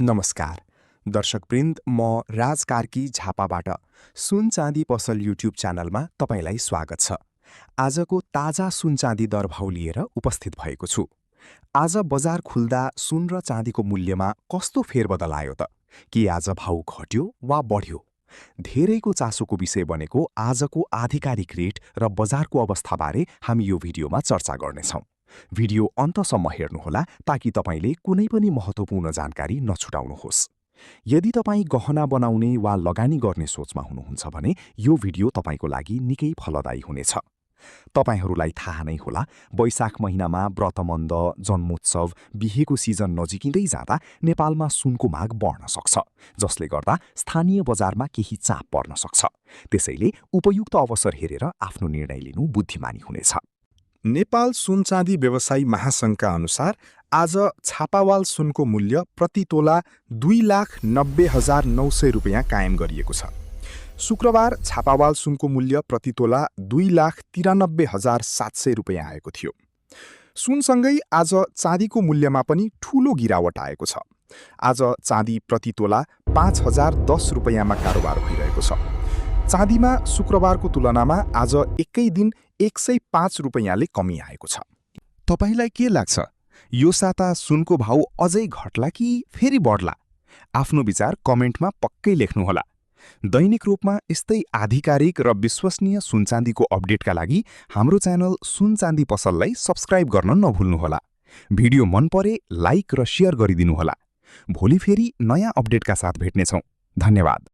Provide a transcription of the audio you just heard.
नमस्कार दर्शकवृन्द, म राज कार्की झापाबाट सुन चाँदी पसल युट्युब च्यानलमा तपाईलाई स्वागत छ। आजको ताजा सुन चाँदी दरभाउ लिएर उपस्थित भएको छु। आज बजार खुल्दा सुन र चाँदीको मूल्यमा कस्तो फेरबदल आयो त? कि आज भाउ घट्यो वा बढ्यो? धेरैको चासोको विषय बनेको आजको आधिकारिक रेट र बजारको अवस्थाबारे हामी यो भिडियोमा चर्चा गर्नेछौँ। भिडियो अन्तसम्म हेर्नुहोला ताकि तपाईले कुनै पनि महत्त्वपूर्ण जानकारी नछुटाउनुहोस्। यदि तपाईँ गहना बनाउने वा लगानी गर्ने सोचमा हुनुहुन्छ भने यो भिडियो तपाईको लागि निकै फलदायी हुनेछ। तपाईहरूलाई थाहा नै होला, वैशाख महिनामा व्रतबन्ध, जन्मोत्सव, बिहेको सिजन नजिकिँदै जाँदा नेपालमा सुनको माग बढ्न सक्छ, जसले गर्दा स्थानीय बजारमा केही चाप पर्न सक्छ। त्यसैले उपयुक्त अवसर हेरेर आफ्नो निर्णय लिनु बुद्धिमानी हुनेछ। नेपाल सुन चाँदी व्यवसायी महासङ्घका अनुसार आज छापावाल सुनको मूल्य प्रति तोला 2,90,900 रुपियाँ कायम गरिएको छ। शुक्रबार छापावाल सुनको मूल्य प्रति तोला 2,93,700 रुपियाँ आएको थियो। सुनसँगै आज चाँदीको मूल्यमा पनि ठूलो गिरावट आएको छ। आज चाँदी प्रति तोला 5,010 रुपियाँमा कारोबार भइरहेको छ। चाँदीमा शुक्रबारको तुलनामा आज एकै दिन 105 रुपियाँले कमी आएको छ। तपाईलाई के लाग्छ, यो साता सुनको भाउ अझै घट्ला कि फेरि बढ्ला? आफ्नो विचार कमेन्टमा पक्कै लेख्नुहोला। दैनिक रूपमा यस्तै आधिकारिक र विश्वसनीय सुनचाँदीको अपडेटका लागि हाम्रो च्यानल सुन चाँदी पसललाई सब्स्क्राइब गर्न नभुल्नुहोला। भिडियो मन परे लाइक र शेयर गरिदिनुहोला। भोलि फेरि नयाँ अपडेटका साथ भेट्नेछौँ। धन्यवाद।